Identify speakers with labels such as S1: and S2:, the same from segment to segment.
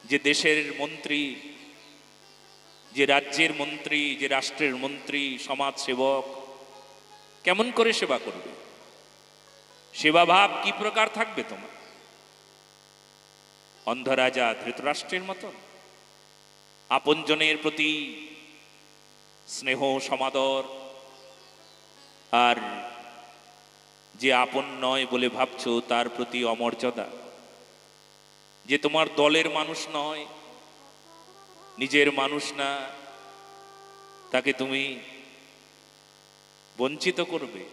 S1: যে দেশের মন্ত্রী, যে রাজ্যের মন্ত্রী, যে রাষ্ট্রের মন্ত্রী, সমাজ সেবক কেমন করে সেবা করবে? সেবা ভাব কি প্রকার থাকবে তোমার? অন্ধ রাজা ধৃতরাষ্ট্রের মতন আপনজনের প্রতি স্নেহ সমাদর, আর যে আপন নয় বলে ভাবছো তার প্রতি অমর্যাদা, যে তোমার দলের মানুষ নয়, নিজের মানুষ না, তাকে তুমি বঞ্চিত করবে?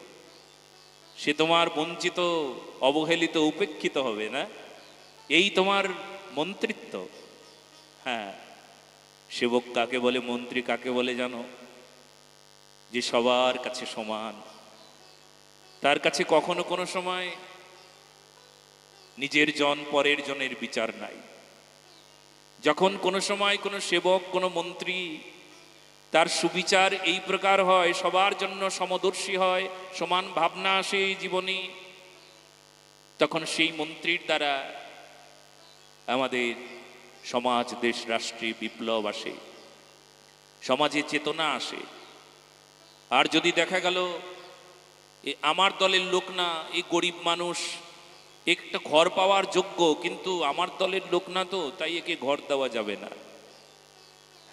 S1: সে তোমার বঞ্চিত, অবহেলিত, উপেক্ষিত হবে না? এই তোমার মন্ত্রিত্ব? হ্যাঁ, সেবক কাকে বলে, মন্ত্রী কাকে বলে জানো? যে সবার কাছে সমান, তার কাছে কখনো কোনো সময় নিজের জন পরের জনের বিচার নাই। যখন কোনো সময় কোনো সেবক, কোনো মন্ত্রী তার সুবিচার এই প্রকার হয়, সবার জন্য সমদর্শী হয়, সমান ভাবনা আসে জীবনে, তখন সেই মন্ত্রীর দ্বারা আমাদের সমাজ, দেশ, রাষ্ট্রে বিপ্লব আসে, সমাজে চেতনা আসে। আর যদি দেখা গেল আমার দলের লোক না, এই গরিব মানুষ, একটা ঘর পাওয়ার যোগ্য, কিন্তু আমার দলের লোক না, তো তাই একে ঘর দেওয়া যাবে না।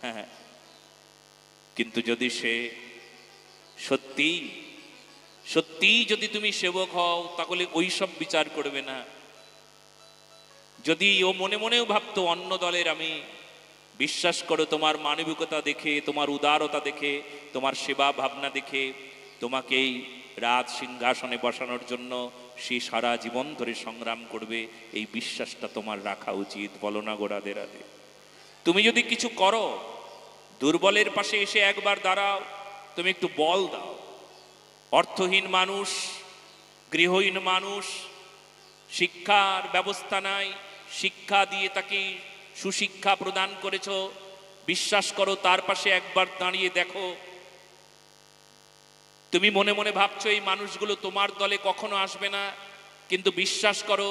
S1: হ্যাঁ, কিন্তু যদি সে সত্যি সত্যি যদি তুমি সেবক হও, তাহলে ওই সব বিচার করবে না। যদি ও মনে মনেও ভাবতো অন্য দলের আমি, বিশ্বাস করো তোমার মানবিকতা দেখে, তোমার উদারতা দেখে, তোমার সেবা ভাবনা দেখে তোমাকেই রাজ সিংহাসনে বসানোর জন্য সে সারা জীবন ধরে সংগ্রাম করবে, এই বিশ্বাসটা তোমার রাখা উচিত। বলো না গো রাধে রাধে? তুমি যদি কিছু করো, দুর্বলের পাশে এসে একবার দাঁড়াও, তুমি একটু বল দাও। অর্থহীন মানুষ, গৃহহীন মানুষ, শিক্ষার ব্যবস্থা নাই, শিক্ষা দিয়ে তাকে সুশিক্ষা প্রদান করেছ, বিশ্বাস করো তার পাশে একবার দাঁড়িয়ে দেখো। তুমি মনে মনে ভাবছো এই মানুষগুলো তোমার দলে কখনো আসবে না, কিন্তু বিশ্বাস করো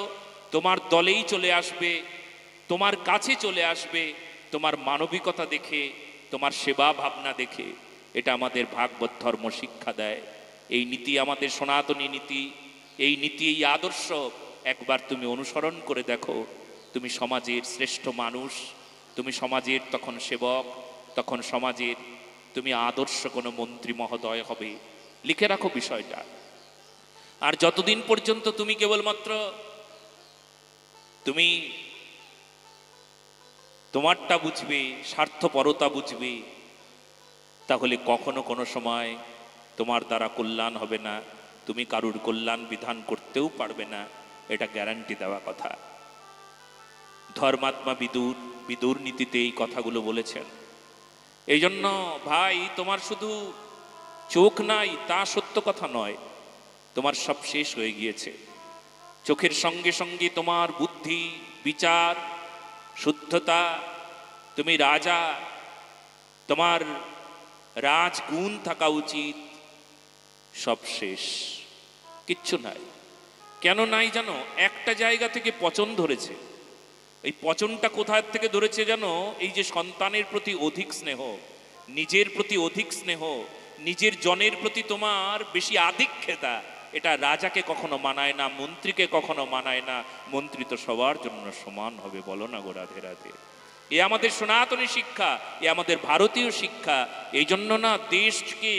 S1: তোমার দলেই চলে আসবে, তোমার কাছে চলে আসবে, তোমার মানবিকতা দেখে, তোমার সেবা ভাবনা দেখে। এটা আমাদের ভাগবত ধর্ম শিক্ষা দেয়। এই নীতি আমাদের সনাতনী নীতি, এই নীতি, এই আদর্শ একবার তুমি অনুসরণ করে দেখো, তুমি সমাজের শ্রেষ্ঠ মানুষ, তুমি সমাজের তখন সেবক, তখন সমাজের তুমি আদর্শ কোনো মন্ত্রী মহোদয় হবে। লিখে রাখো বিষয়টা। আর যতদিন পর্যন্ত তুমি কেবলমাত্র তুমি তোমারটা বুঝবে, স্বার্থপরতা বুঝবে, তাহলে কখনো কোনো সময় তোমার দ্বারা কল্যাণ হবে না, তুমি কারুর কল্যাণ বিধান করতেও পারবে না, এটা গ্যারান্টি দেওয়া কথা। ধর্মাত্মা বিদুর নীতিতে এই কথাগুলো বলেছেন। এই জন্য ভাই, তোমার শুধু চোখ নাই তা সত্য কথা নয়, তোমার সব শেষ হয়ে গিয়েছে। চোখের সঙ্গে সঙ্গে তোমার বুদ্ধি, বিচার, শুদ্ধতা, তুমি রাজা, তোমার রাজগুণ থাকা উচিত, সব শেষ, কিচ্ছু নাই। কেন নাই জানো? একটা জায়গা থেকে পচন ধরেছে। এই পচনটা কোথায় থেকে ধরেছে জানো? এই যে সন্তানের প্রতি অধিক স্নেহ, নিজের প্রতি অধিক স্নেহ, নিজের জনের প্রতি তোমার বেশি আধিক্যতা, এটা রাজাকে কখনো মানায় না, মন্ত্রীকে কখনো মানায় না। মন্ত্রী তো সবার জন্য সমান হবে। বলো না গো রাধে রাধে? এ আমাদের সনাতনী শিক্ষা, এ আমাদের ভারতীয় শিক্ষা। এই জন্য না, দেশকে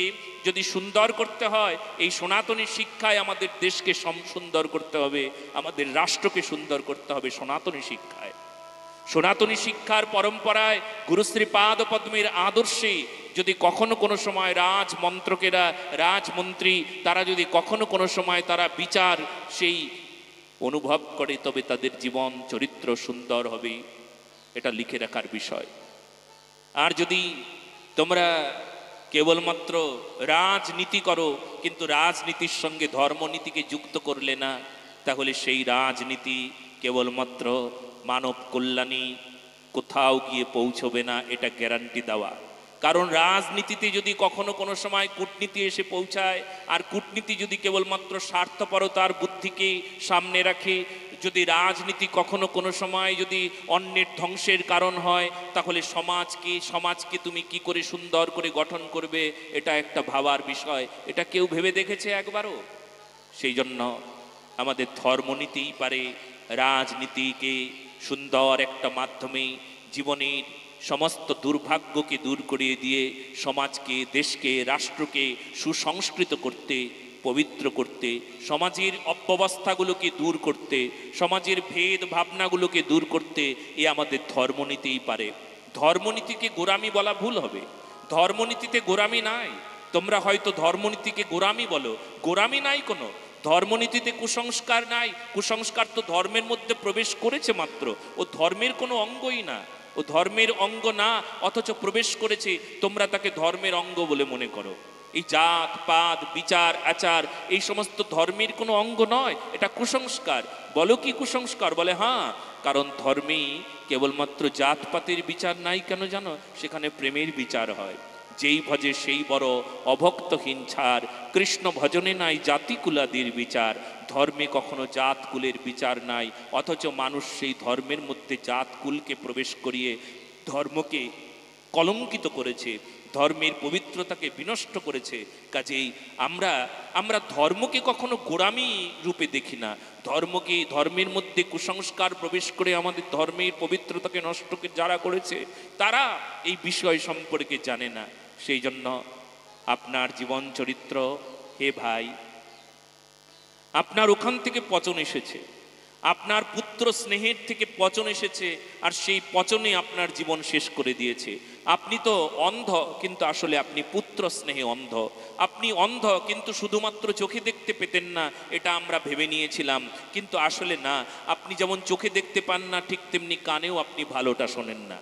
S1: যদি সুন্দর করতে হয়, এই সনাতনী শিক্ষায় আমাদের দেশকে সুন্দর করতে হবে, আমাদের রাষ্ট্রকে সুন্দর করতে হবে সনাতনী শিক্ষায়। সনাতনী শিক্ষার পরম্পরায়, গুরুশ্রী পাদ পদ্মের আদর্শে যদি কখনো কোনো সময় রাজমন্ত্রকেরা, রাজমন্ত্রী তারা যদি কখনো কোনো সময় তারা বিচার সেই অনুভব করে, তবে তাদের জীবন চরিত্র সুন্দর হবে। এটা লিখে রাখার বিষয়। আর যদি তোমরা কেবলমাত্র রাজনীতি করো, কিন্তু রাজনীতির সঙ্গে ধর্মনীতিকে যুক্ত করলে না, তাহলে সেই রাজনীতি কেবলমাত্র মানব কল্যাণী কোথাও গিয়ে পৌঁছবে না, এটা গ্যারান্টি দেওয়া। কারণ রাজনীতিতে যদি কখনো কোনো সময় কূটনীতি এসে পৌঁছায়, আর কূটনীতি যদি কেবলমাত্র স্বার্থপরতার বুদ্ধিকে সামনে রাখে, যদি রাজনীতি কখনো কোনো সময় যদি অন্যের ধ্বংসের কারণ হয়, তাহলে সমাজকে তুমি কি করে সুন্দর করে গঠন করবে, এটা একটা ভাবার বিষয়। এটা কেউ ভেবে দেখেছে একবারও? সেই জন্য আমাদের ধর্মনীতিই পারে রাজনীতিকে সুন্দর একটা মাধ্যমে জীবনের সমস্ত দুর্ভাগ্যকে দূর করিয়ে দিয়ে সমাজকে, দেশকে, রাষ্ট্রকে সুসংস্কৃত করতে, পবিত্র করতে, সমাজের অব্যবস্থাগুলোকে দূর করতে, সমাজের ভেদ ভাবনাগুলোকে দূর করতে এ আমাদের ধর্মনীতিই পারে। ধর্মনীতিকে গোঁড়ামি বলা ভুল হবে। ধর্মনীতিতে গোঁড়ামি নাই। তোমরা হয়তো ধর্মনীতিকে গোঁড়ামি বলো, গোঁড়ামি নাই কোনো। ধর্মনীতিতে কুসংস্কার নাই। কুসংস্কার তো ধর্মের মধ্যে প্রবেশ করেছে মাত্র, ও ধর্মের কোনো অঙ্গই না। ও ধর্মের অঙ্গ না, অথচ প্রবেশ করেছে, তোমরা তাকে ধর্মের অঙ্গ বলে মনে করো। এই জাত পাত বিচার আচার এই সমস্ত ধর্মের কোনো অঙ্গ নয়, এটা কুসংস্কার। বলো কি কুসংস্কার? বলে হ্যাঁ, কারণ ধর্মেই কেবলমাত্র জাতপাতের বিচার নাই কেন জানো? সেখানে প্রেমের বিচার হয়। যেই ভজে সেই বড় অভক্তহীন ছাড়, কৃষ্ণ ভজনে নাই জাতিকুলাদির বিচার। ধর্মে কখনো জাতকুলের বিচার নাই, অথচ মানুষ সেই ধর্মের মধ্যে জাতকুলকে প্রবেশ করিয়ে ধর্মকে কলঙ্কিত করেছে, ধর্মের পবিত্রতাকে বিনষ্ট করেছে। কাজেই আমরা ধর্মকে কখনো গোঁড়ামি রূপে দেখি না। ধর্মের মধ্যে কুসংস্কার প্রবেশ করে আমাদের ধর্মের পবিত্রতাকে নষ্ট যারা করেছে, তারা এই বিষয় সম্পর্কে জানে না। সেই জন্য আপনার জীবন চরিত্র, হে ভাই, আপনার ওখান থেকে পচন এসেছে, আপনার পুত্র স্নেহের থেকে পচন এসেছে, আর সেই পচনে আপনার জীবন শেষ করে দিয়েছে। আপনি তো অন্ধ, কিন্তু আসলে আপনি পুত্র স্নেহে অন্ধ। আপনি অন্ধ, কিন্তু শুধুমাত্র চোখে দেখতে পেতেন না, এটা আমরা ভেবে নিয়েছিলাম, কিন্তু আসলে না। আপনি যেমন চোখে দেখতে পান না, ঠিক তেমনি কানেও আপনি ভালোটা শোনেন না,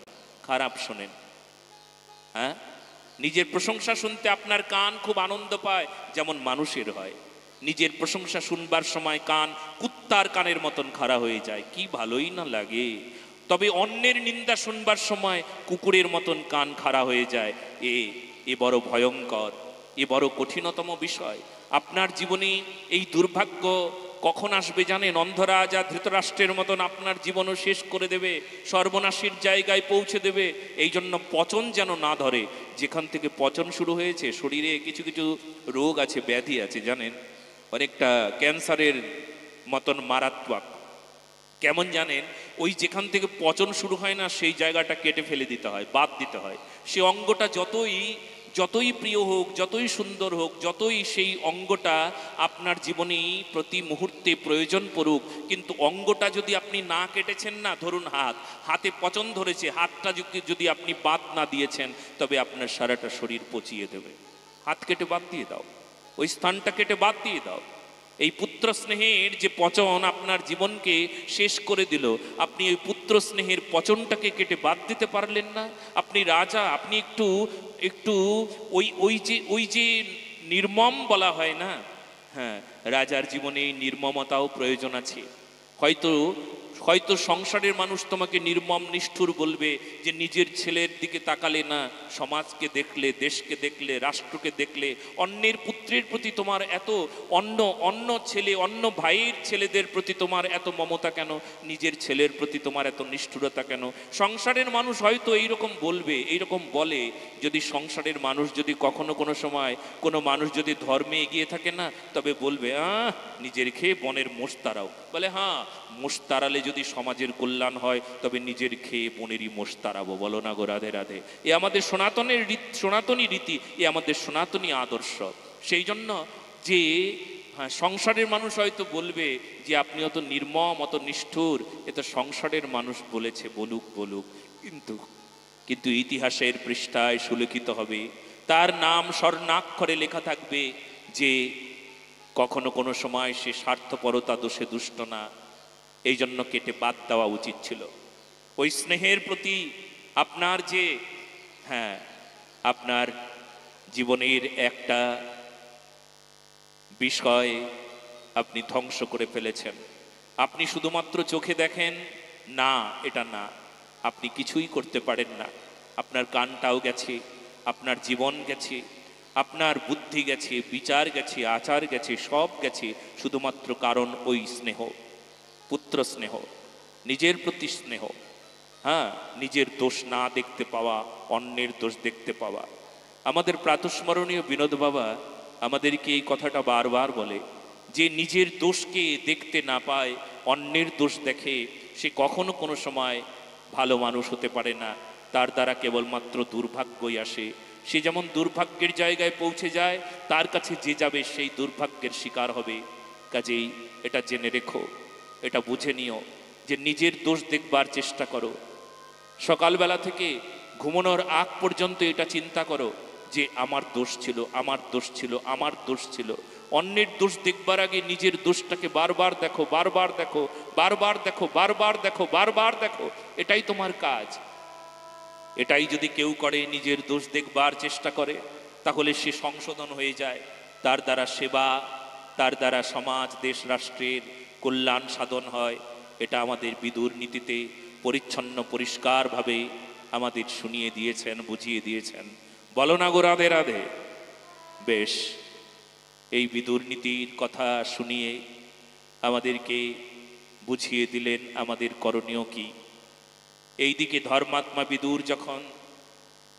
S1: খারাপ শোনেন। হ্যাঁ, নিজের প্রশংসা শুনতে আপনার কান খুব আনন্দ পায়, যেমন মানুষের হয়। নিজের প্রশংসা শুনবার সময় কান কুত্তার কানের মতন খাড়া হয়ে যায়, কি ভালোই না লাগে। তবে অন্যের নিন্দা শুনবার সময় কুকুরের মতন কান খাড়া হয়ে যায়। এ বড় ভয়ঙ্কর, এ বড় কঠিনতম বিষয়। আপনার জীবনে এই দুর্ভাগ্য কখন আসবে জানেন? অন্ধরাজা ধৃতরাষ্ট্রের মতন আপনার জীবনও শেষ করে দেবে, সর্বনাশের জায়গায় পৌঁছে দেবে। এই জন্য পচন যেন না ধরে। যেখান থেকে পচন শুরু হয়েছে, শরীরে কিছু কিছু রোগ আছে, ব্যাধি আছে জানেন, অনেকটা ক্যান্সারের মতন মারাত্মক। কেমন জানেন? ওই যেখান থেকে পচন শুরু হয় না, সেই জায়গাটা কেটে ফেলে দিতে হয়, বাদ দিতে হয়। সে অঙ্গটা যতই প্রিয় হোক, যতই সুন্দর হোক, যতই সেই অঙ্গটা আপনার জীবনে প্রতি মুহূর্তে প্রয়োজন পড়ুক, কিন্তু অঙ্গটা যদি আপনি না কেটেছেন না, ধরুন হাতে পচন ধরেছে, হাতটা যদি আপনি বাদ না দিয়েছেন, তবে আপনার সারাটা শরীর পচিয়ে দেবে। হাত কেটে বাদ দিয়ে দাও, ওই স্থানটা কেটে বাদ দিয়ে দাও। এই পুত্র স্নেহের যে পচন আপনার জীবনকে শেষ করে দিল, আপনি ওই পুত্র স্নেহের পচনটাকে কেটে বাদ দিতে পারলেন না। আপনি রাজা, আপনি একটু ওই যে নির্মম বলা হয় না, হ্যাঁ, রাজার জীবনে নির্মমতাও প্রয়োজন আছে। হয়তো সংসারের মানুষ তোমাকে নির্মম নিষ্ঠুর বলবে, যে নিজের ছেলের দিকে তাকালে না, সমাজকে দেখলে, দেশকে দেখলে, রাষ্ট্রকে দেখলে, অন্যের পুত্রের প্রতি তোমার এত, অন্য ছেলে, অন্য ভাইয়ের ছেলেদের প্রতি তোমার এত মমতা কেন, নিজের ছেলের প্রতি তোমার এত নিষ্ঠুরতা কেন? সংসারের মানুষ হয়তো এইরকম বলবে, এইরকম বলে। যদি সংসারের মানুষ যদি কখনো কোনো সময় কোনো মানুষ যদি ধর্মে এগিয়ে থাকে না, তবে বলবে নিজের খেয়ে বনের মোষ তাড়াও। বলে হ্যাঁ, মোষ তাড়ালে যদি সমাজের কল্যাণ হয়, তবে নিজের খেয়ে বনেরই মোষ তাড়াবো। বলো না গো রাধে রাধে। এ আমাদের সনাতনী রীতি, এ আমাদের সনাতনী আদর্শ। সেই জন্য যে সংসারের মানুষ হয়তো বলবে যে আপনি অত নির্মম, অত নিষ্ঠুর, এ তো সংসারের মানুষ বলেছে, বলুক। কিন্তু ইতিহাসের পৃষ্ঠায় সুলিখিত হবে, তার নাম স্বর্ণাক্ষরে লেখা থাকবে যে কখনো কোনো সময় সে স্বার্থপরতা দোষে দুষ্ট না। এই জন্য কেটে বাদ দেওয়া উচিত ছিল। ওই স্নেহের প্রতি আপনার যে, হ্যাঁ, আপনার জীবনের একটা বিষয় আপনি ধ্বংস করে ফেলেছেন। আপনি শুধুমাত্র চোখে দেখেন না, এটা না, আপনি কিছুই করতে পারেন না। আপনার কানটাও গেছে, আপনার জীবন গেছে, আপনার বুদ্ধি গেছে, বিচার গেছে, আচার গেছে, সব গেছে, শুধুমাত্র কারণ ওই স্নেহ। পুত্র স্নেহ, নিজের প্রতি স্নেহ, হ্যাঁ, নিজের দোষ না দেখতে পাওয়া, অন্যের দোষ দেখতে পাওয়া। আমাদের প্রাতঃস্মরণীয় বিনোদ বাবা আমাদেরকে এই কথাটা বারবার বলে যে নিজের দোষকে দেখতে না পায়, অন্যের দোষ দেখে, সে কখনো কোনো সময় ভালো মানুষ হতে পারে না। তার দ্বারা কেবলমাত্র দুর্ভাগ্যই আসে। সে যেমন দুর্ভাগ্যের জায়গায় পৌঁছে যায়, তার কাছে যে যাবে সেই দুর্ভাগ্যের শিকার হবে। কাজেই এটা জেনে রেখো, এটা বুঝে নিও যে নিজের দোষ দেখবার চেষ্টা করো। সকালবেলা থেকে ঘুমানোর আগ পর্যন্ত এটা চিন্তা করো যে আমার দোষ ছিল, আমার দোষ ছিল, আমার দোষ ছিল। অন্যের দোষ দেখবার আগে নিজের দোষটাকে বারবার দেখো, বারবার দেখো, বারবার দেখো, বারবার দেখো, বারবার দেখো। এটাই তোমার কাজ। এটাই যদি কেউ করে, নিজের দোষ দেখবার চেষ্টা করে, তাহলে সে সংশোধন হয়ে যায়। তার দ্বারা সেবা, তার দ্বারা সমাজ, দেশ, রাষ্ট্রের কল্যাণ সাধন হয়। এটা আমাদের বিদুর নীতিতে পরিচ্ছন্ন পরিষ্কারভাবে আমাদের শুনিয়ে দিয়েছেন, বুঝিয়ে দিয়েছেন। বলো না গো রাধে রাধে। বেশ, এই বিদুর নীতির কথা শুনিয়ে আমাদেরকে বুঝিয়ে দিলেন আমাদের করণীয় কি। এইদিকে ধর্মাত্মা বিদুর যখন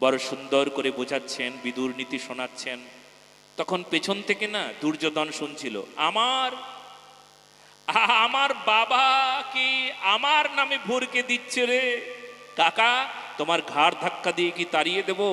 S1: বড় সুন্দর করে বোঝাচ্ছেন, বিদুর নীতি শোনাচ্ছেন, তখন পেছন থেকে না দুর্যোধন শুনছিল, আমার আমার বাবা কি আমার নামে ভুরকে দিচ্ছে রে কাকা, তোমার ঘাড় ধাক্কা দিয়ে কি তাড়িয়ে দেবো?